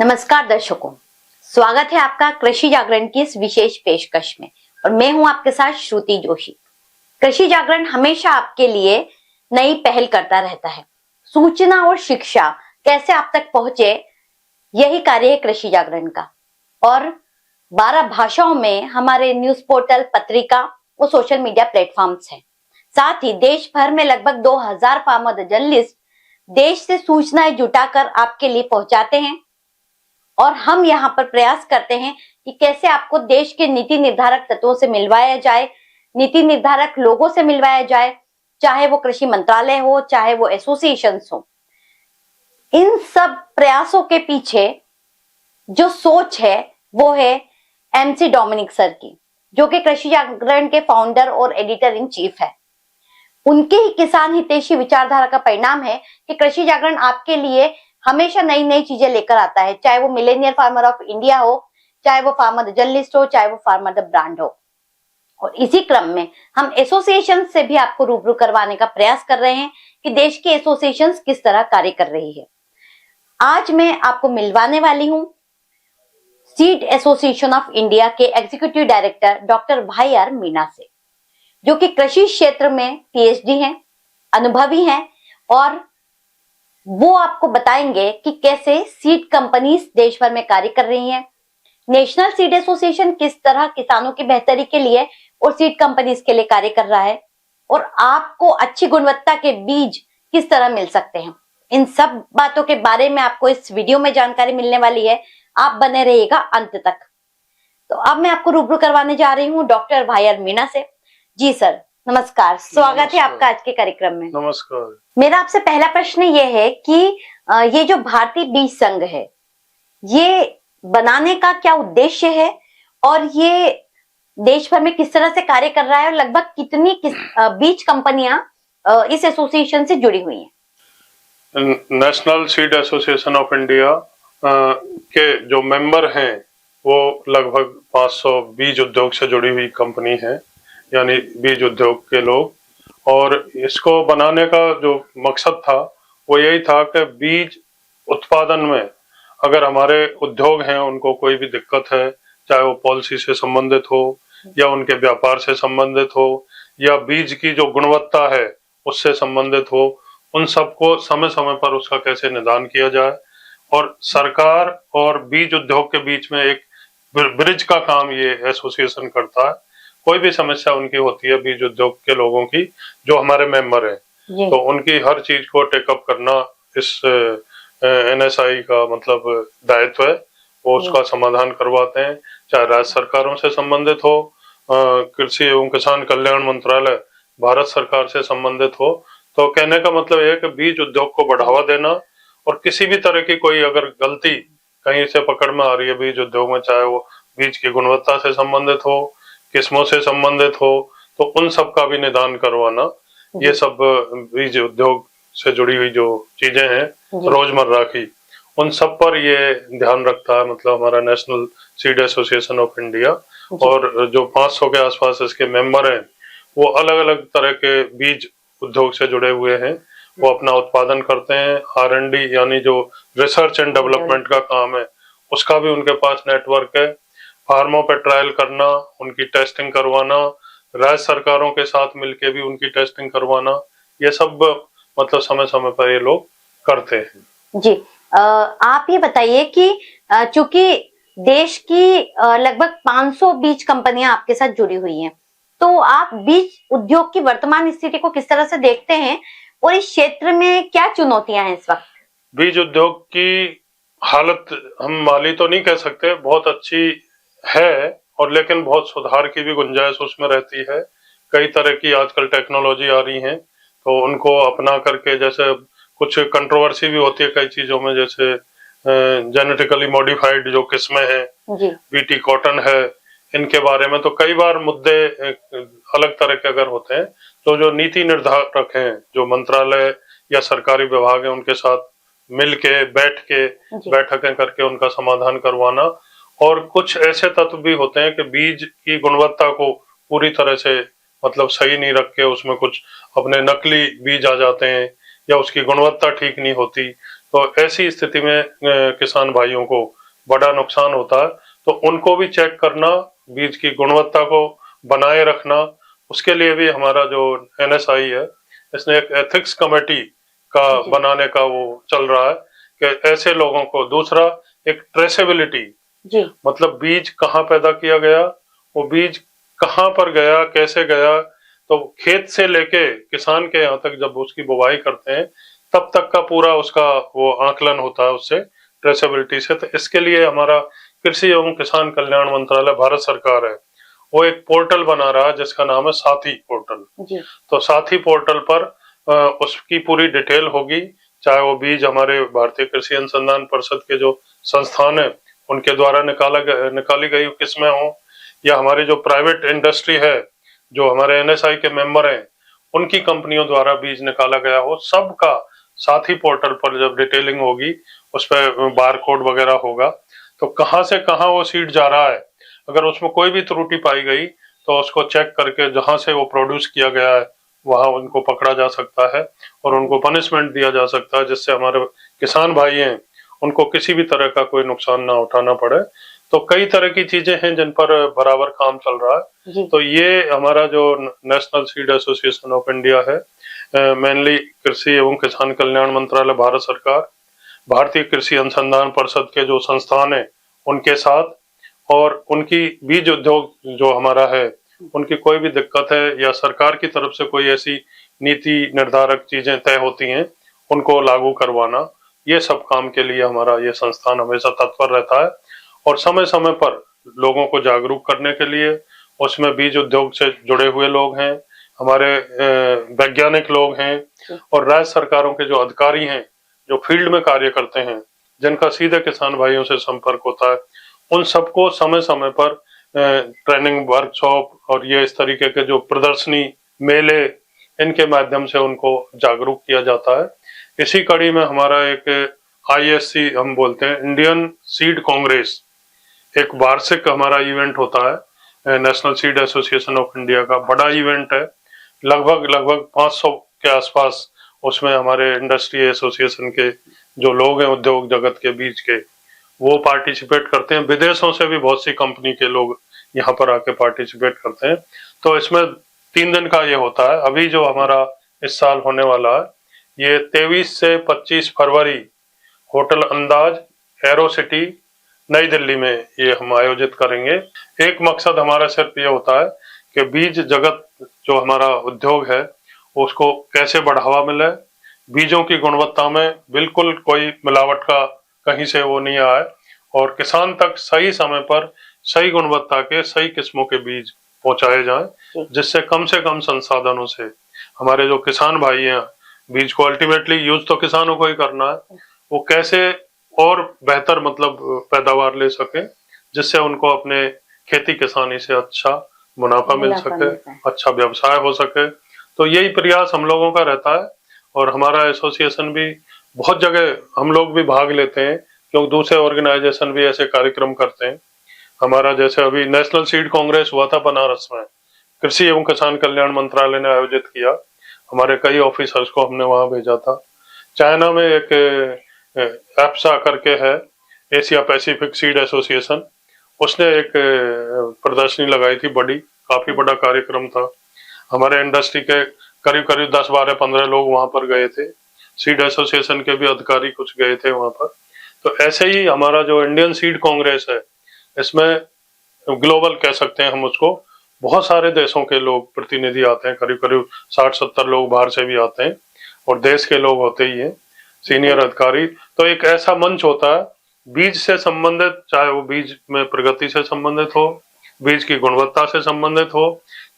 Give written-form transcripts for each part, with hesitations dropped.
नमस्कार दर्शकों, स्वागत है आपका कृषि जागरण की इस विशेष पेशकश में और मैं हूं आपके साथ श्रुति जोशी। कृषि जागरण हमेशा आपके लिए नई पहल करता रहता है। सूचना और शिक्षा कैसे आप तक पहुंचे, यही कार्य है कृषि जागरण का। और 12 भाषाओं में हमारे न्यूज पोर्टल, पत्रिका और सोशल मीडिया प्लेटफॉर्म्स हैं। साथ ही देश भर में लगभग 2000 फार्मर जर्नलिस्ट देश से सूचनाएं जुटाकर आपके लिए पहुंचाते हैं और हम यहाँ पर प्रयास करते हैं कि कैसे आपको देश के नीति निर्धारक तत्वों से मिलवाया जाए, नीति निर्धारक लोगों से मिलवाया जाए, चाहे वो कृषि मंत्रालय हो, चाहे वो एसोसिएशंस हो। इन सब प्रयासों के पीछे जो सोच है वो है एमसी डोमिनिक सर की, जो कि कृषि जागरण के फाउंडर और एडिटर इन चीफ है। उनके ही किसान हितैषी विचारधारा का परिणाम है कि कृषि जागरण आपके लिए हमेशा नई नई चीजें लेकर आता है, चाहे वो मिलेनियल फार्मर ऑफ इंडिया हो, चाहे वो फार्मर द जर्नलिस्ट हो, चाहे वो फार्मर द ब्रांड हो। और इसी क्रम में हम एसोसिएशन से भी आपको रूबरू करवाने का प्रयास कर रहे हैं कि देश की एसोसिएशन किस तरह कार्य कर रही है। आज मैं आपको मिलवाने वाली हूं सीड एसोसिएशन ऑफ इंडिया के executive director doctor Y R Meena से, जो कि कृषि क्षेत्र में पीएचडी हैं, अनुभवी हैं और वो आपको बताएंगे कि कैसे सीड कंपनीज देश भर में कार्य कर रही हैं, नेशनल सीड एसोसिएशन किस तरह किसानों की बेहतरी के लिए और सीड कंपनीज के लिए कार्य कर रहा है और आपको अच्छी गुणवत्ता के बीज किस तरह मिल सकते हैं। इन सब बातों के बारे में आपको इस वीडियो में जानकारी मिलने वाली है। आप बने रहिएगा अंत तक। तो अब मैं आपको रूबरू करवाने जा रही हूँ डॉक्टर वाई आर मीणा से। जी सर, नमस्कार, स्वागत है आपका आज के कार्यक्रम में। नमस्कार। मेरा आपसे पहला प्रश्न ये है कि ये जो भारतीय बीज संघ है, ये बनाने का क्या उद्देश्य है और ये देश भर में किस तरह से कार्य कर रहा है और लगभग कितनी बीज कंपनियां इस एसोसिएशन से जुड़ी हुई हैं? National seed association of India के जो मेंबर हैं वो लगभग 500 बीज उद्योग से जुड़ी हुई कंपनी है, यानी बीज उद्योग के लोग। और इसको बनाने का जो मकसद था वो यही था कि बीज उत्पादन में अगर हमारे उद्योग हैं उनको कोई भी दिक्कत है, चाहे वो पॉलिसी से संबंधित हो या उनके व्यापार से संबंधित हो या बीज की जो गुणवत्ता है उससे संबंधित हो, उन सबको समय समय पर उसका कैसे निदान किया जाए। और सरकार और बीज उद्योग के बीच में एक ब्रिज का काम ये एसोसिएशन करता है। कोई भी समस्या उनकी होती है बीज उद्योग के लोगों की जो हमारे मेंबर हैं, तो उनकी हर चीज को टेकअप करना इस एनएसआई का मतलब दायित्व है। वो उसका समाधान करवाते हैं, चाहे राज्य सरकारों से संबंधित हो, कृषि एवं किसान कल्याण मंत्रालय भारत सरकार से संबंधित हो। तो कहने का मतलब है कि बीज उद्योग को बढ़ावा देना और किसी भी तरह की कोई अगर गलती कहीं से पकड़ में आ रही है बीज उद्योग में, चाहे वो बीज की गुणवत्ता से संबंधित हो, किस्मों से संबंधित हो, तो उन सब का भी निदान करवाना, ये सब बीज उद्योग से जुड़ी हुई जो चीजें हैं रोजमर्रा की, उन सब पर ये ध्यान रखता है मतलब हमारा national seed association of India. और जो 500 के आसपास इसके मेंबर हैं वो अलग अलग तरह के बीज उद्योग से जुड़े हुए हैं। वो अपना उत्पादन करते हैं, R&D यानी जो रिसर्च एंड डेवलपमेंट का काम है उसका भी उनके पास नेटवर्क है। फार्मों पे ट्रायल करना, उनकी टेस्टिंग करवाना, राज्य सरकारों के साथ मिलके भी उनकी टेस्टिंग करवाना, ये सब मतलब समय समय पर ये लोग करते हैं। जी, आप ये बताइए कि चूंकि देश की लगभग 500 बीज कंपनियां आपके साथ जुड़ी हुई हैं, तो आप बीज उद्योग की वर्तमान स्थिति को किस तरह से देखते हैं और इस क्षेत्र में क्या चुनौतियां हैं इस वक्त? बीज उद्योग की हालत हम माली तो नहीं कह सकते, बहुत अच्छी है और लेकिन बहुत सुधार की भी गुंजाइश उसमें रहती है। कई तरह की आजकल टेक्नोलॉजी आ रही है तो उनको अपना करके, जैसे कुछ कंट्रोवर्सी भी होती है कई चीजों में, जैसे जेनेटिकली मॉडिफाइड जो किस्में हैं, बीटी कॉटन है, इनके बारे में तो कई बार मुद्दे अलग तरह के अगर होते हैं तो जो नीति निर्धारक हैं, जो मंत्रालय या सरकारी विभाग है, उनके साथ मिल के बैठकें करके उनका समाधान करवाना। और कुछ ऐसे तत्व भी होते हैं कि बीज की गुणवत्ता को पूरी तरह से मतलब सही नहीं रख के उसमें कुछ अपने नकली बीज आ जाते हैं या उसकी गुणवत्ता ठीक नहीं होती। तो ऐसी स्थिति में किसान भाइयों को बड़ा नुकसान होता है, तो उनको भी चेक करना, बीज की गुणवत्ता को बनाए रखना, उसके लिए भी हमारा जो NSI है, इसने एक एथिक्स कमेटी का जी बनाने का वो चल रहा है कि ऐसे लोगों को। दूसरा, एक ट्रेसेबिलिटी, जी मतलब बीज कहाँ पैदा किया गया, वो बीज कहाँ पर गया, कैसे गया, तो खेत से लेके किसान के यहाँ तक जब उसकी बुवाई करते हैं तब तक का पूरा उसका वो आकलन होता है उससे, ट्रेसेबिलिटी से। तो इसके लिए हमारा कृषि एवं किसान कल्याण मंत्रालय, भारत सरकार है, वो एक पोर्टल बना रहा है जिसका नाम है साथी पोर्टल। जी तो साथी पोर्टल पर उसकी पूरी डिटेल होगी, चाहे वो बीज हमारे भारतीय कृषि अनुसंधान परिषद के जो संस्थान है उनके द्वारा निकाली गई किस्में हो, या हमारी जो प्राइवेट इंडस्ट्री है, जो हमारे NSI के मेंबर हैं, उनकी कंपनियों द्वारा बीज निकाला गया हो, सबका साथी पोर्टल पर जब डिटेलिंग होगी, उस पर बार कोड वगैरह होगा, तो कहाँ से कहाँ वो सीड जा रहा है, अगर उसमें कोई भी त्रुटि पाई गई तो उसको चेक करके जहां से वो प्रोड्यूस किया गया है वहां उनको पकड़ा जा सकता है और उनको पनिशमेंट दिया जा सकता है, जिससे हमारे किसान भाई हैं उनको किसी भी तरह का कोई नुकसान ना उठाना पड़े। तो कई तरह की चीजें हैं जिन पर बराबर काम चल रहा है। जी तो ये हमारा जो national seed association of India है, मेनली कृषि एवं किसान कल्याण मंत्रालय, भारत सरकार, भारतीय कृषि अनुसंधान परिषद के जो संस्थान है उनके साथ, और उनकी बीज उद्योग जो हमारा है, उनकी कोई भी दिक्कत है या सरकार की तरफ से कोई ऐसी नीति निर्धारक चीजें तय होती हैं उनको लागू करवाना, ये सब काम के लिए हमारा ये संस्थान हमेशा तत्पर रहता है। और समय समय पर लोगों को जागरूक करने के लिए उसमें बीज उद्योग से जुड़े हुए लोग हैं, हमारे वैज्ञानिक लोग हैं, और राज्य सरकारों के जो अधिकारी हैं जो फील्ड में कार्य करते हैं, जिनका सीधे किसान भाइयों से संपर्क होता है, उन सबको समय समय पर ट्रेनिंग वर्कशॉप और ये इस तरीके के जो प्रदर्शनी मेले, इनके माध्यम से उनको जागरूक किया जाता है। इसी कड़ी में हमारा एक ISC हम बोलते हैं, इंडियन सीड कांग्रेस, एक वार्षिक हमारा इवेंट होता है, national seed association of India का बड़ा इवेंट है, लगभग 500 के आसपास उसमें हमारे इंडस्ट्री एसोसिएशन के जो लोग हैं, उद्योग जगत के बीच के, वो पार्टिसिपेट करते हैं। विदेशों से भी बहुत सी कंपनी के लोग यहाँ पर आके पार्टिसिपेट करते हैं। तो इसमें 3 दिन का ये होता है। अभी जो हमारा इस साल होने वाला है, ये 23 से 25 फरवरी होटल अंदाज, एरो सिटी, नई दिल्ली में ये हम आयोजित करेंगे। एक मकसद हमारा सिर्फ ये होता है कि बीज जगत जो हमारा उद्योग है उसको कैसे बढ़ावा मिले, बीजों की गुणवत्ता में बिल्कुल कोई मिलावट का कहीं से वो नहीं आए, और किसान तक सही समय पर सही गुणवत्ता के सही किस्मों के बीज पहुंचाए जाएं, जिससे कम से कम संसाधनों से हमारे जो किसान भाई हैं, बीज को अल्टीमेटली यूज तो किसानों को ही करना है, वो कैसे और बेहतर मतलब पैदावार ले सके, जिससे उनको अपने खेती किसानी से अच्छा मुनाफा मिल सके, अच्छा व्यवसाय हो सके। तो यही प्रयास हम लोगों का रहता है, और हमारा एसोसिएशन भी बहुत जगह हम लोग भी भाग लेते हैं, क्योंकि दूसरे ऑर्गेनाइजेशन भी ऐसे कार्यक्रम करते हैं। हमारा जैसे अभी नेशनल सीड कांग्रेस हुआ था बनारस में, कृषि एवं किसान कल्याण मंत्रालय ने आयोजित किया, हमारे कई ऑफिसर्स को हमने वहां भेजा था। चाइना में एक एप्सा करके है, एशिया पैसिफिक सीड एसोसिएशन, उसने एक प्रदर्शनी लगाई थी बड़ी, काफी बड़ा कार्यक्रम था। हमारे इंडस्ट्री के करीब 10, 12, 15 लोग वहां पर गए थे, सीड एसोसिएशन के भी अधिकारी कुछ गए थे वहां पर। तो ऐसे ही हमारा जो इंडियन सीड कांग्रेस है, इसमें ग्लोबल कह सकते हैं हम उसको, बहुत सारे देशों के लोग प्रतिनिधि आते हैं, करीब 60-70 लोग बाहर से भी आते हैं, और देश के लोग होते ही हैं, सीनियर अधिकारी। तो एक ऐसा मंच होता है बीज से संबंधित, चाहे वो बीज में प्रगति से संबंधित हो, बीज की गुणवत्ता से संबंधित हो,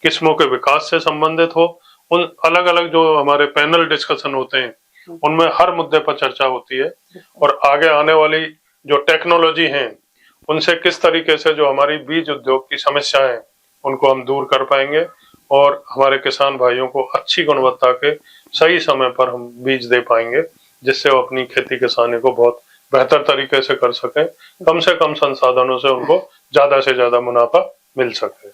किस्मों के विकास से संबंधित हो, उन अलग अलग जो हमारे पैनल डिस्कशन होते हैं उनमें हर मुद्दे पर चर्चा होती है, और आगे आने वाली जो टेक्नोलॉजी है उनसे किस तरीके से जो हमारी बीज उद्योग की समस्याएं उनको हम दूर कर पाएंगे, और हमारे किसान भाइयों को अच्छी गुणवत्ता के सही समय पर हम बीज दे पाएंगे, जिससे वो अपनी खेती किसानी को बहुत बेहतर तरीके से कर सकें, कम से कम संसाधनों से उनको ज्यादा से ज्यादा मुनाफा मिल सके।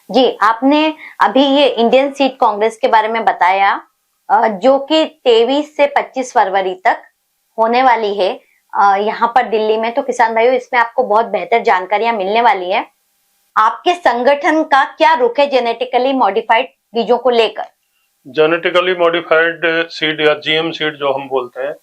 जी, आपने अभी ये इंडियन सीड कांग्रेस के बारे में बताया, जो कि 23 से 25 फरवरी तक होने वाली है। यहाँ पर दिल्ली में, तो किसान भाइयों इसमें आपको बहुत बेहतर जानकारियां मिलने वाली है। आपके संगठन का क्या रुख है जेनेटिकली मॉडिफाइड बीजों को लेकर? जेनेटिकली मॉडिफाइड सीड या जीएम सीड जो हम बोलते हैं,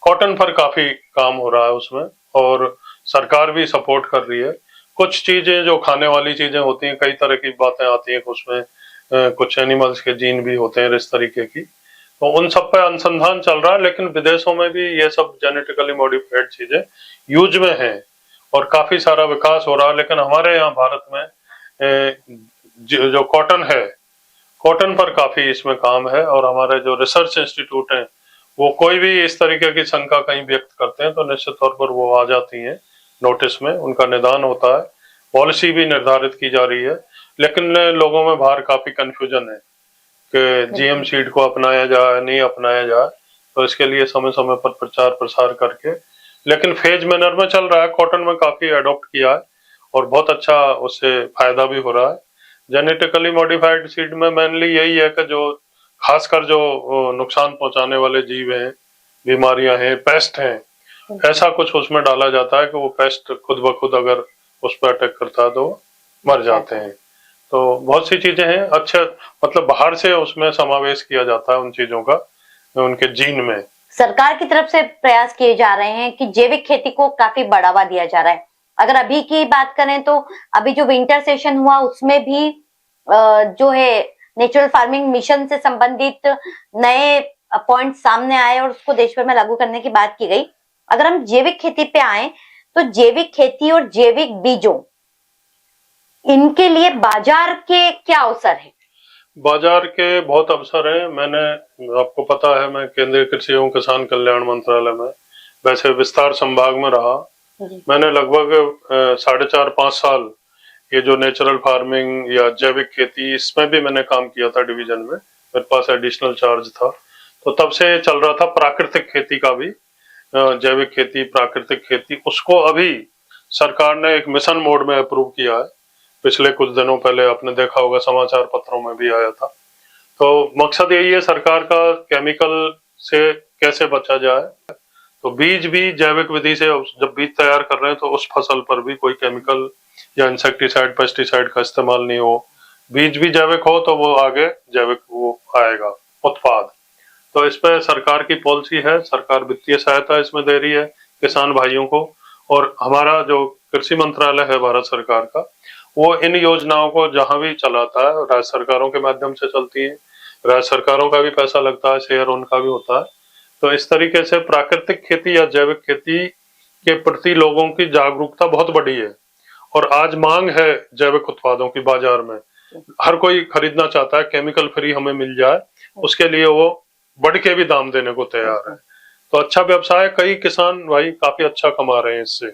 कॉटन पर काफी काम हो रहा है उसमें, और सरकार भी सपोर्ट कर रही है। कुछ चीजें जो खाने वाली चीजें होती हैं, कई तरह की बातें आती हैं उसमें, कुछ एनिमल्स के जीन भी होते हैं इस तरीके की, तो उन सब पे अनुसंधान चल रहा है। लेकिन विदेशों में भी ये सब जेनेटिकली मॉडिफाइड चीजें यूज में हैं और काफी सारा विकास हो रहा है। लेकिन हमारे यहाँ भारत में जो कॉटन है, कॉटन पर काफी इसमें काम है, और हमारे जो रिसर्च इंस्टीट्यूट हैं वो कोई भी इस तरीके की शंका कहीं व्यक्त करते हैं तो निश्चित तौर पर वो आ जाती हैं नोटिस में, उनका निदान होता है, पॉलिसी भी निर्धारित की जा रही है। लेकिन लोगों में बाहर काफी कंफ्यूजन है कि जीएम सीड को अपनाया जाए नहीं अपनाया जाए, तो इसके लिए समय समय पर प्रचार प्रसार करके, लेकिन फेज मैनर में चल रहा है। कॉटन में काफी अडॉप्ट किया है और बहुत अच्छा उससे फायदा भी हो रहा है। जेनेटिकली मॉडिफाइड सीड में मेनली यही है कि जो खासकर जो नुकसान पहुंचाने वाले जीव हैं, बीमारियां हैं, पेस्ट हैं, ऐसा कुछ उसमें डाला जाता है कि वो पेस्ट खुद ब खुद अगर उस पर अटैक करता है तो मर जाते हैं। तो बहुत सी चीजें हैं, अच्छा मतलब बाहर से उसमें समावेश किया जाता है उन चीजों का उनके जीन में। सरकार की तरफ से प्रयास किए जा रहे हैं कि जैविक खेती को काफी बढ़ावा दिया जा रहा है। अगर अभी की बात करें तो अभी जो विंटर सेशन हुआ उसमें भी जो है नेचुरल फार्मिंग मिशन से संबंधित नए पॉइंट सामने आए और उसको देश भर में लागू करने की बात की गई। अगर हम जैविक खेती पे आए तो जैविक खेती और जैविक बीजों, इनके लिए बाजार के क्या अवसर है? बाजार के बहुत अवसर हैं। मैंने, आपको पता है, मैं केंद्रीय कृषि एवं किसान कल्याण मंत्रालय में वैसे विस्तार संभाग में रहा। मैंने लगभग 4.5-5 साल ये जो नेचुरल फार्मिंग या जैविक खेती, इसमें भी मैंने काम किया था डिवीजन में, मेरे पास एडिशनल चार्ज था। तो तब से चल रहा था प्राकृतिक खेती का भी, जैविक खेती, प्राकृतिक खेती, उसको अभी सरकार ने एक मिशन मोड में अप्रूव किया है। पिछले कुछ दिनों पहले आपने देखा होगा, समाचार पत्रों में भी आया था। तो मकसद यही है सरकार का, केमिकल से कैसे बचा जाए। तो बीज भी जैविक विधि से, जब बीज तैयार कर रहे हैं तो उस फसल पर भी कोई केमिकल या इंसेक्टिसाइड, पेस्टिसाइड का इस्तेमाल नहीं हो। बीज भी जैविक हो तो वो आगे जैविक वो आएगा उत्पाद। तो इस पे सरकार की पॉलिसी है, सरकार वित्तीय सहायता इसमें दे रही है किसान भाइयों को। और हमारा जो कृषि मंत्रालय है भारत सरकार का, वो इन योजनाओं को जहां भी चलाता है, राज्य सरकारों के माध्यम से चलती है, राज्य सरकारों का भी पैसा लगता है, शेयर उनका भी होता है। तो इस तरीके से प्राकृतिक खेती या जैविक खेती के प्रति लोगों की जागरूकता बहुत बड़ी है, और आज मांग है जैविक उत्पादों की बाजार में। हर कोई खरीदना चाहता है, केमिकल फ्री हमें मिल जाए, उसके लिए वो बढ़ के भी दाम देने को तैयार है। तो अच्छा व्यवसाय, कई किसान भाई काफी अच्छा कमा रहे हैं इससे।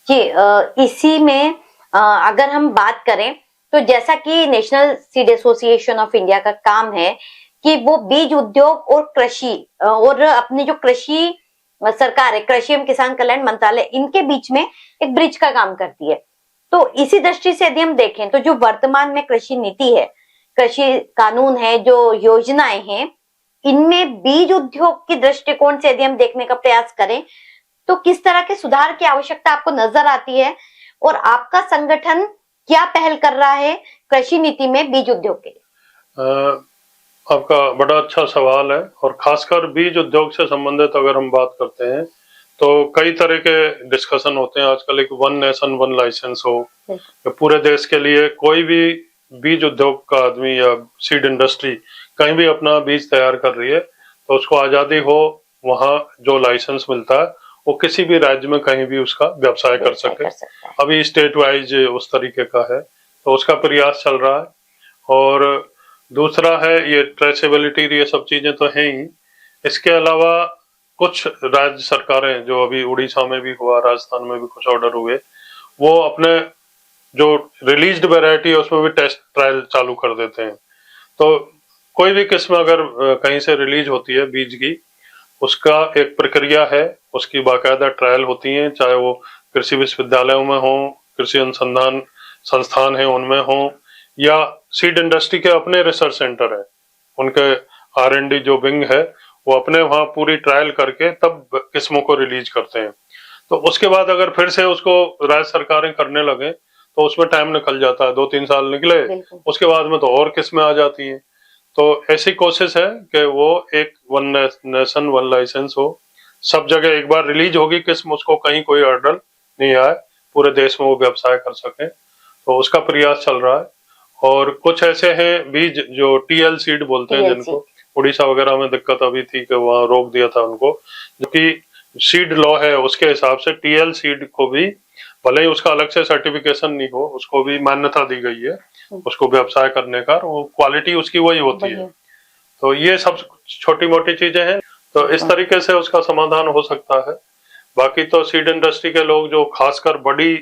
जी, इसी में अगर हम बात करें तो जैसा कि national seed association of India का काम है कि वो बीज उद्योग और कृषि और अपनी जो कृषि सरकार है, कृषि एवं किसान कल्याण मंत्रालय, इनके बीच में एक ब्रिज का काम करती है। तो इसी दृष्टि से यदि हम देखें तो जो वर्तमान में कृषि नीति है, कृषि कानून है, जो योजनाएं हैं, इनमें बीज उद्योग की दृष्टिकोण से यदि हम देखने का प्रयास करें तो किस तरह के सुधार की आवश्यकता आपको नजर आती है, और आपका संगठन क्या पहल कर रहा है कृषि नीति में बीज उद्योग के लिए? आपका बड़ा अच्छा सवाल है, और खासकर बीज उद्योग से संबंधित अगर हम बात करते हैं तो कई तरह के डिस्कशन होते हैं आजकल। एक वन नेशन वन लाइसेंस हो, पूरे देश के लिए कोई भी बीज उद्योग का आदमी या सीड इंडस्ट्री कहीं भी अपना बीज तैयार कर रही है तो उसको आजादी हो, वहां जो लाइसेंस मिलता है वो किसी भी राज्य में कहीं भी उसका व्यवसाय कर सके। अभी स्टेट वाइज उस तरीके का है, तो उसका प्रयास चल रहा है। और दूसरा है ये ट्रेसेबिलिटी, ये सब चीजें तो हैं ही। इसके अलावा कुछ राज्य सरकारें, जो अभी उड़ीसा में भी हुआ, राजस्थान में भी कुछ ऑर्डर हुए, वो अपने जो रिलीज्ड वैरायटी है उसमें भी टेस्ट ट्रायल चालू कर देते हैं। तो कोई भी किस्म अगर कहीं से रिलीज होती है बीज की, उसका एक प्रक्रिया है, उसकी बाकायदा ट्रायल होती है, चाहे वो कृषि विश्वविद्यालयों में हो, कृषि अनुसंधान संस्थान है उनमें हो, या सीड इंडस्ट्री के अपने रिसर्च सेंटर है, उनके R&D जो विंग है वो अपने वहां पूरी ट्रायल करके तब किस्मों को रिलीज करते हैं। तो उसके बाद अगर फिर से उसको राज्य सरकारें करने लगे तो उसमें टाइम निकल जाता है, 2-3 साल निकले, उसके बाद में तो और किस्में आ जाती हैं। तो ऐसी कोशिश है कि वो एक वन नेशन वन लाइसेंस हो, सब जगह एक बार रिलीज होगी किस्म, उसको कहीं कोई हर्डल नहीं आए, पूरे देश में वो व्यवसाय कर सके, तो उसका प्रयास चल रहा है। और कुछ ऐसे हैं बीज जो टीएल सीड बोलते हैं, जिनको उड़ीसा वगैरह में दिक्कत अभी थी कि वहां रोक दिया था उनको, जो कि सीड लॉ है उसके हिसाब से टीएल सीड को भी भले ही उसका अलग से सर्टिफिकेशन नहीं हो, उसको भी मान्यता दी गई है उसको व्यवसाय करने का, वो क्वालिटी उसकी वही होती है। तो ये सब छोटी मोटी चीजें हैं, तो इस तरीके से उसका समाधान हो सकता है। बाकी तो सीड इंडस्ट्री के लोग जो खासकर बड़ी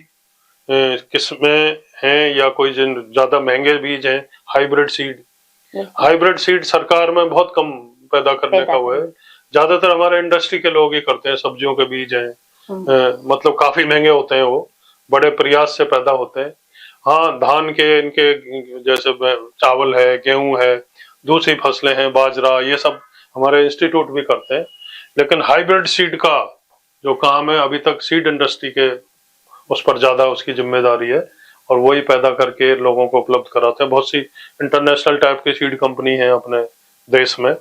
किस्में हैं या कोई जिन ज्यादा महंगे बीज हैं, हाइब्रिड सीड सरकार में बहुत कम पैदा करने का वो है, ज्यादातर हमारे इंडस्ट्री के लोग ही करते हैं। सब्जियों के बीज हैं, मतलब काफी महंगे होते हैं, वो बड़े प्रयास से पैदा होते हैं। हाँ, धान के इनके जैसे चावल है, गेहूं है, दूसरी फसलें हैं, बाजरा, ये सब हमारे इंस्टीट्यूट भी करते हैं। लेकिन हाइब्रिड सीड का जो काम है अभी तक सीड इंडस्ट्री के उस पर ज्यादा उसकी जिम्मेदारी है, और वही पैदा करके लोगों को उपलब्ध कराते हैं। बहुत सी इंटरनेशनल टाइप की सीड कंपनी है अपने देश में,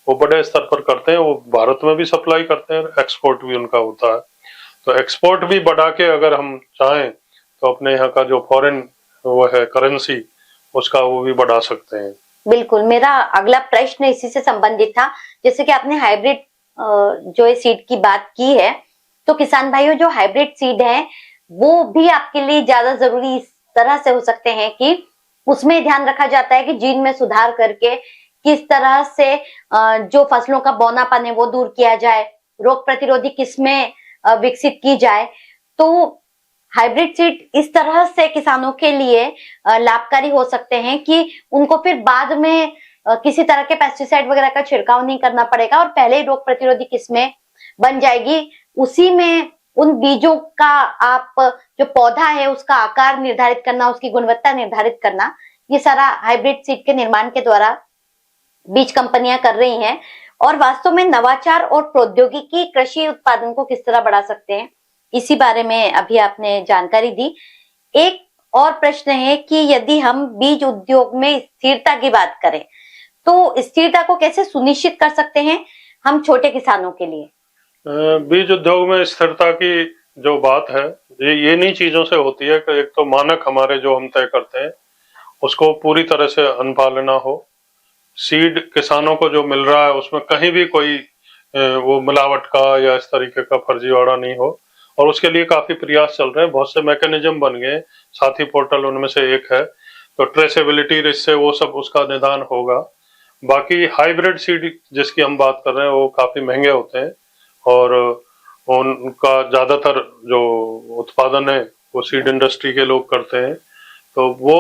वो बड़े स्तर पर करते हैं, वो भारत में भी सप्लाई करते हैं, एक्सपोर्ट भी उनका होता है। तो एक्सपोर्ट भी बढ़ा के अगर हम चाहें तो अपने यहाँ का जो फॉरेन वो है करेंसी, उसका वो भी बढ़ा सकते हैं। बिल्कुल, मेरा अगला प्रश्न इसी से संबंधित था। जैसे कि आपने हाइब्रिड जो सीड की बात की है, तो किसान भाइयों, जो हाइब्रिड सीड है वो भी आपके लिए ज्यादा जरूरी इस तरह से हो सकते हैं कि उसमें ध्यान रखा जाता है कि जीन में सुधार करके किस तरह से जो फसलों का बौनापन है वो दूर किया जाए, रोग प्रतिरोधी किस्में विकसित की जाए। तो हाइब्रिड सीड इस तरह से किसानों के लिए लाभकारी हो सकते हैं कि उनको फिर बाद में किसी तरह के पेस्टिसाइड वगैरह का छिड़काव नहीं करना पड़ेगा, और पहले ही रोग प्रतिरोधी किस्में बन जाएगी। उसी में उन बीजों का आप जो पौधा है उसका आकार निर्धारित करना, उसकी गुणवत्ता निर्धारित करना, ये सारा हाइब्रिड सीड के निर्माण के द्वारा बीज कंपनियां कर रही हैं। और वास्तव में नवाचार और प्रौद्योगिकी कृषि उत्पादन को किस तरह बढ़ा सकते हैं, इसी बारे में अभी आपने जानकारी दी। एक और प्रश्न है कि यदि हम बीज उद्योग में स्थिरता की बात करें तो स्थिरता को कैसे सुनिश्चित कर सकते हैं हम छोटे किसानों के लिए? बीज उद्योग में स्थिरता की जो बात है, ये इन्हीं चीजों से होती है कि एक तो मानक हमारे जो हम तय करते हैं उसको पूरी तरह से अनुपालना हो। सीड किसानों को जो मिल रहा है उसमें कहीं भी कोई वो मिलावट का या इस तरीके का फर्जीवाड़ा नहीं हो, और उसके लिए काफी प्रयास चल रहे हैं। बहुत से मैकेनिज्म बन गए, साथी पोर्टल उनमें से एक है, तो ट्रेसेबिलिटी इससे वो सब उसका निदान होगा। बाकी हाइब्रिड सीड जिसकी हम बात कर रहे हैं वो काफी महंगे होते हैं, और उनका ज्यादातर जो उत्पादन है वो सीड इंडस्ट्री के लोग करते हैं। तो वो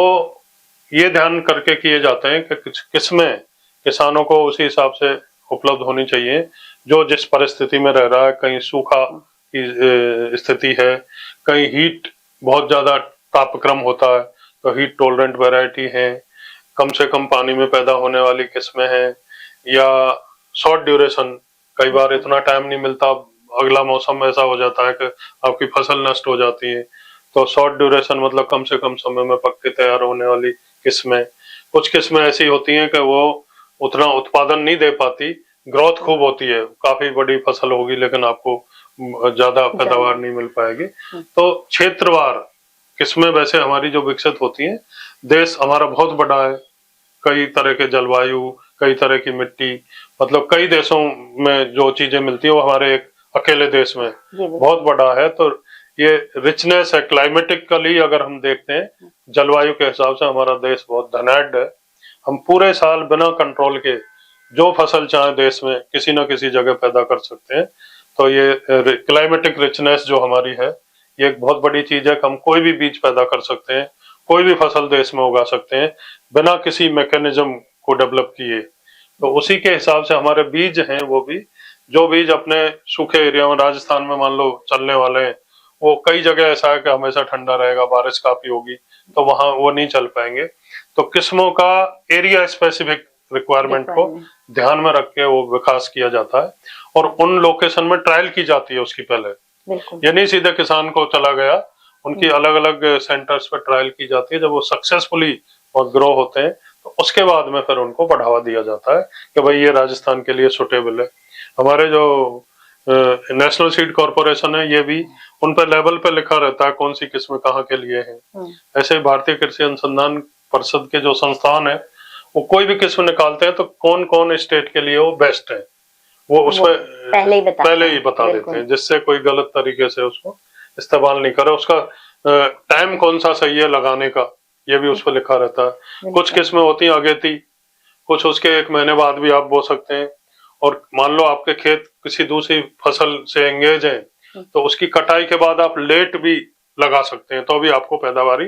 ये ध्यान करके किए जाते हैं कि किसमें किसानों को उसी हिसाब से उपलब्ध होनी चाहिए जो जिस परिस्थिति में रह रहा है। कहीं सूखा की स्थिति है, कहीं हीट बहुत ज्यादा तापक्रम होता है तो हीट टॉलरेंट वैरायटी है, कम से कम पानी में पैदा होने वाली किस्में हैं, या शॉर्ट ड्यूरेशन, कई बार इतना टाइम नहीं मिलता, अगला मौसम ऐसा हो जाता है कि आपकी फसल नष्ट हो जाती है, तो शॉर्ट ड्यूरेशन मतलब कम से कम समय में पक के तैयार होने वाली किस्में। कुछ किस्में ऐसी होती हैं कि वो उतना उत्पादन नहीं दे पाती, ग्रोथ खूब होती है, काफी बड़ी फसल होगी लेकिन आपको ज्यादा पैदावार नहीं मिल पाएगी। तो क्षेत्रवार किस्में वैसे हमारी जो विकसित होती हैं, देश हमारा बहुत बड़ा है, कई तरह के जलवायु, कई तरह की मिट्टी, मतलब कई देशों में जो चीजें मिलती है वो हमारे एक अकेले देश में बहुत बड़ा है। तो ये रिचनेस है क्लाइमेटिकली, अगर हम देखते हैं जलवायु के हिसाब से हमारा देश बहुत धनाढ्य है। हम पूरे साल बिना कंट्रोल के जो फसल चाहे देश में किसी न किसी जगह पैदा कर सकते हैं। तो ये क्लाइमेटिक रिचनेस जो हमारी है, ये एक बहुत बड़ी चीज है कि हम कोई भी बीज पैदा कर सकते हैं, कोई भी फसल देश में उगा सकते हैं बिना किसी मैकेनिज्म को डेवलप किए। तो उसी के हिसाब से हमारे बीज हैं, वो भी जो बीज अपने सूखे एरिया में, राजस्थान में मान लो चलने वाले हैं, वो कई जगह ऐसा है कि हमेशा ठंडा रहेगा, बारिश काफी होगी, तो वहां वो नहीं चल पाएंगे। तो किस्मों का एरिया स्पेसिफिक रिक्वायरमेंट को ध्यान में रख के वो विकास किया जाता है और उन लोकेशन में ट्रायल की जाती है उसकी पहले। बिल्कुल। ये नहीं सीधे किसान को चला गया, उनकी अलग अलग सेंटर्स पे ट्रायल की जाती है। जब वो सक्सेसफुली और ग्रो होते हैं तो उसके बाद में फिर उनको बढ़ावा दिया जाता है कि भाई ये राजस्थान के लिए सुटेबल है। हमारे जो नेशनल सीड कॉर्पोरेशन है, ये भी उन पर लेवल पे लिखा रहता है कौन सी किस्म कहाँ के लिए है। ऐसे ही भारतीय कृषि अनुसंधान परिषद के जो संस्थान है, वो कोई भी किस्म निकालते हैं तो कौन कौन स्टेट के लिए वो बेस्ट है, वो उसमें पहले ही बता देते हैं, जिससे कोई गलत तरीके से उसको इस्तेमाल नहीं करे। उसका टाइम कौन सा सही है लगाने का, ये भी उस पर लिखा रहता है। कुछ किस्में होती हैं अगेती, कुछ उसके 1 महीने बाद भी आप बो सकते हैं। और मान लो आपके खेत किसी दूसरी फसल से एंगेज है तो उसकी कटाई के बाद आप लेट भी लगा सकते हैं, तो भी आपको पैदावारी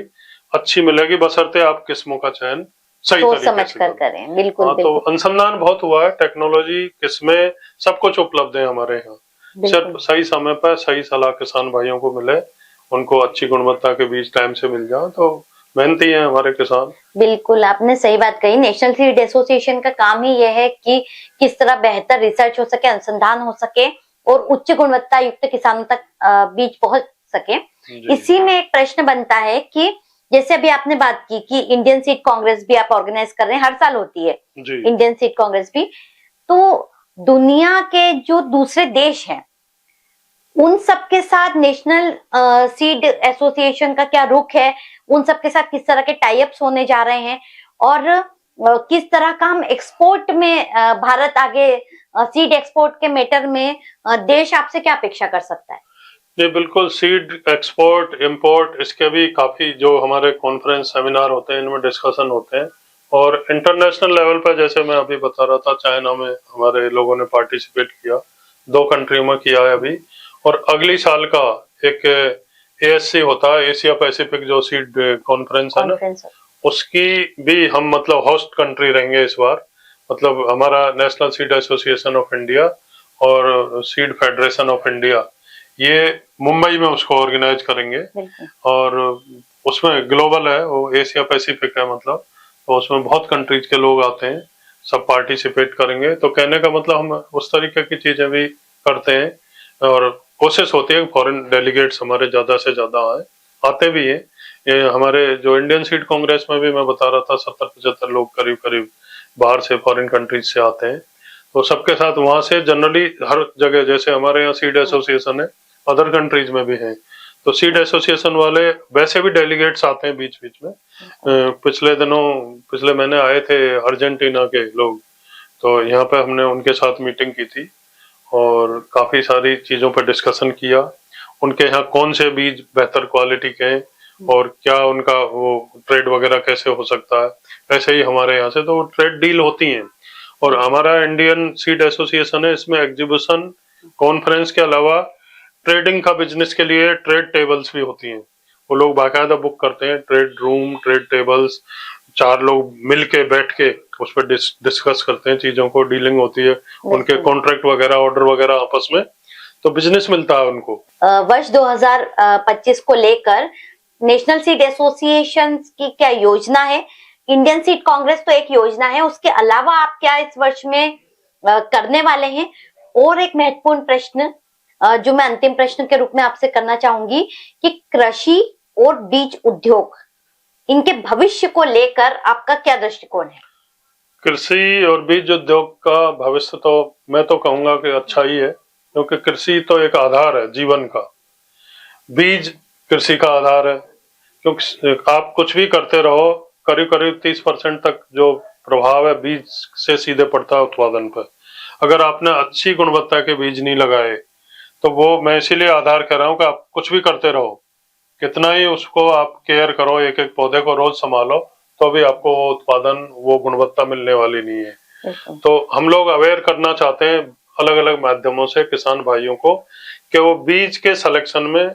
अच्छी मिलेगी, बशर्ते आप किस्मों का चयन सही तरीके से करें। बिल्कुल। हाँ, तो अनुसंधान बहुत हुआ है, टेक्नोलॉजी किस्में सब कुछ उपलब्ध है हमारे यहाँ। सिर्फ सही समय पर सही सलाह किसान भाइयों को मिले, उनको अच्छी गुणवत्ता के बीज टाइम से मिल जाए, तो मेहनती हैं हमारे किसान। बिल्कुल, आपने सही बात कही। नेशनल सीड एसोसिएशन का काम ही यह है कि किस तरह बेहतर रिसर्च हो सके, अनुसंधान हो सके और उच्च गुणवत्ता युक्त किसानों तक बीज पहुंच सके। इसी में एक प्रश्न बनता है कि जैसे अभी आपने बात की कि इंडियन सीड कांग्रेस भी आप ऑर्गेनाइज कर रहे हैं, हर साल होती है इंडियन सीड कांग्रेस भी, तो दुनिया के जो दूसरे देश हैं उन सबके साथ नेशनल सीड एसोसिएशन का क्या रुख है, उन सबके साथ किस तरह के टाई अप्स होने जा रहे हैं और किस तरह का हम एक्सपोर्ट में भारत आगे सीड एक्सपोर्ट के मैटर में देश आपसे क्या अपेक्षा कर सकता है? जी बिल्कुल, सीड एक्सपोर्ट इंपोर्ट इसके भी काफी जो हमारे कॉन्फ्रेंस सेमिनार होते हैं, इनमें डिस्कशन होते हैं। और इंटरनेशनल लेवल पर जैसे मैं अभी बता रहा था, चाइना में हमारे लोगों ने पार्टिसिपेट किया, 2 कंट्रियों में किया है अभी। और अगली साल का एक एएससी होता है, एशिया पैसिफिक जो सीड कॉन्फ्रेंस है ना, उसकी भी हम मतलब होस्ट कंट्री रहेंगे इस बार। मतलब हमारा national seed association of India और सीड फेडरेशन ऑफ इंडिया ये मुंबई में उसको ऑर्गेनाइज करेंगे। और उसमें ग्लोबल है, वो एशिया पैसिफिक है मतलब, तो उसमें बहुत कंट्रीज के लोग आते हैं, सब पार्टिसिपेट करेंगे। तो कहने का मतलब हम उस तरीके की चीजें भी करते हैं और कोशिश होती है फॉरेन डेलीगेट्स हमारे ज्यादा से ज्यादा आते भी हैं। ये हमारे जो इंडियन सीड कांग्रेस में भी मैं बता रहा था, 70-75 लोग करीब करीब बाहर से फॉरेन कंट्रीज से आते हैं। तो सबके साथ वहां से जनरली हर जगह, जैसे हमारे यहाँ सीड एसोसिएशन है, अदर कंट्रीज में भी है, तो सीड एसोसिएशन वाले वैसे भी डेलीगेट्स आते हैं बीच बीच में। पिछले महीने आए थे अर्जेंटीना के लोग, तो यहाँ पे हमने उनके साथ मीटिंग की थी और काफी सारी चीजों पर डिस्कशन किया। उनके यहाँ कौन से बीज बेहतर क्वालिटी के हैं और क्या उनका वो ट्रेड वगैरह कैसे हो सकता है। वैसे ही हमारे यहाँ से तो ट्रेड डील होती हैं। और हमारा इंडियन सीड एसोसिएशन है, इसमें एग्जीबिशन कॉन्फ्रेंस के अलावा ट्रेडिंग का बिजनेस के लिए ट्रेड टेबल्स भी होती हैं। वो लोग बाकायदा बुक करते हैं ट्रेड रूम, ट्रेड टेबल्स, 4 लोग मिल के बैठ के उस पर डिस्कस करते हैं चीजों को, डीलिंग होती है, उनके कॉन्ट्रैक्ट वगैरह, ऑर्डर वगैरह आपस में, तो बिजनेस मिलता है उनको। वर्ष 2025 को लेकर नेशनल सीड एसोसिएशन की क्या योजना है? इंडियन सीड कांग्रेस तो एक योजना है, उसके अलावा आप क्या इस वर्ष में करने वाले हैं? और एक महत्वपूर्ण प्रश्न जो मैं अंतिम प्रश्न के रूप में आपसे करना चाहूंगी कि कृषि और बीज उद्योग, इनके भविष्य को लेकर आपका क्या दृष्टिकोण है? कृषि और बीज उद्योग का भविष्य तो मैं तो कहूंगा कि अच्छा ही है, क्योंकि कृषि तो एक आधार है जीवन का, बीज कृषि का आधार है। क्योंकि आप कुछ भी करते रहो, करीब करीब 30% तक जो प्रभाव है बीज से सीधे पड़ता है उत्पादन पर। अगर आपने अच्छी गुणवत्ता के बीज नहीं लगाए तो वो, मैं इसीलिए आधार कह रहा हूँ कि आप कुछ भी करते रहो, कितना ही उसको आप केयर करो, एक एक पौधे को रोज संभालो, तो भी आपको वो उत्पादन, वो गुणवत्ता मिलने वाली नहीं है। तो हम लोग अवेयर करना चाहते हैं अलग अलग माध्यमों से किसान भाइयों को कि वो बीज के सिलेक्शन में,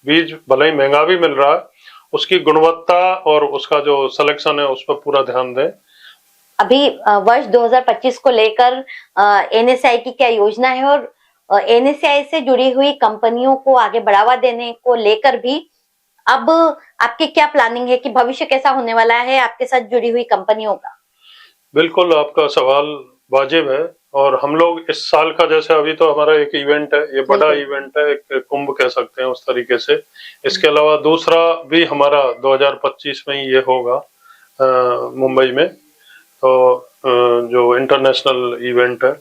बीज भले ही महंगा भी मिल रहा है, उसकी गुणवत्ता और उसका जो सिलेक्शन है उस पर पूरा ध्यान दें। अभी वर्ष 2025 को लेकर एनएसआई की क्या योजना है और एनएसआई से जुड़ी हुई कंपनियों को आगे बढ़ावा देने को लेकर भी अब आपकी क्या प्लानिंग है कि भविष्य कैसा होने वाला है आपके साथ जुड़ी हुई कंपनियों का? बिल्कुल, आपका सवाल वाजिब है। और हम लोग इस साल का, जैसे अभी तो हमारा एक इवेंट है, ये बड़ा बिल्कुल। इवेंट है, एक कुंभ कह सकते हैं उस तरीके से। इसके अलावा दूसरा भी हमारा 2025 में ही ये होगा मुंबई में, तो जो इंटरनेशनल इवेंट है।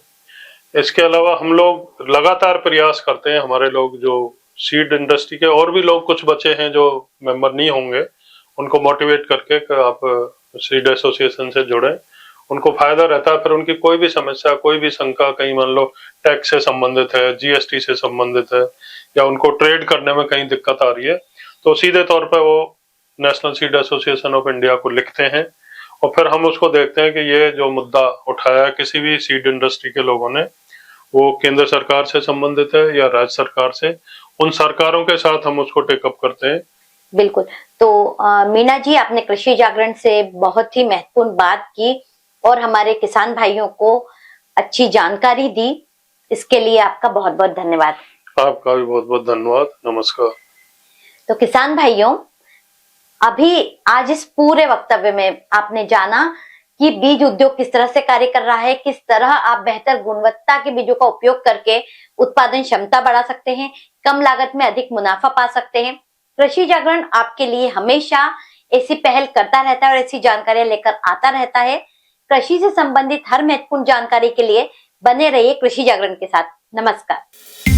इसके अलावा हम लोग लगातार प्रयास करते हैं, हमारे लोग जो सीड इंडस्ट्री के और भी लोग कुछ बचे हैं जो मेंबर नहीं होंगे, उनको मोटिवेट करके कि आप सीड एसोसिएशन से जुड़े, उनको फायदा रहता है। फिर उनकी कोई भी समस्या, कोई भी शंका, कहीं मान लो टैक्स से संबंधित है, जीएसटी से संबंधित है, या उनको ट्रेड करने में कहीं दिक्कत आ रही है, तो सीधे तौर पर वो national seed association of India को लिखते हैं, और फिर हम उसको देखते हैं कि ये जो मुद्दा उठाया किसी भी सीड इंडस्ट्री के लोगों ने, वो केंद्र सरकार से संबंधित है या राज्य सरकार से, उन सरकारों के साथ हम उसको टेकअप करते हैं। बिल्कुल। तो मीना जी, आपने कृषि जागरण से बहुत ही महत्वपूर्ण बात की और हमारे किसान भाइयों को अच्छी जानकारी दी। इसके लिए आपका बहुत बहुत धन्यवाद। आपका भी बहुत बहुत धन्यवाद। नमस्कार। तो किसान भाइयों, अभी आज इस पूरे वक्तव्य में आपने जाना कि बीज उद्योग किस तरह से कार्य कर रहा है, किस तरह आप बेहतर गुणवत्ता के बीजों का उपयोग करके उत्पादन क्षमता बढ़ा सकते हैं, कम लागत में अधिक मुनाफा पा सकते हैं। कृषि जागरण आपके लिए हमेशा ऐसी पहल करता रहता है और ऐसी जानकारियां लेकर आता रहता है। कृषि से संबंधित हर महत्वपूर्ण जानकारी के लिए बने रहिए कृषि जागरण के साथ। नमस्कार।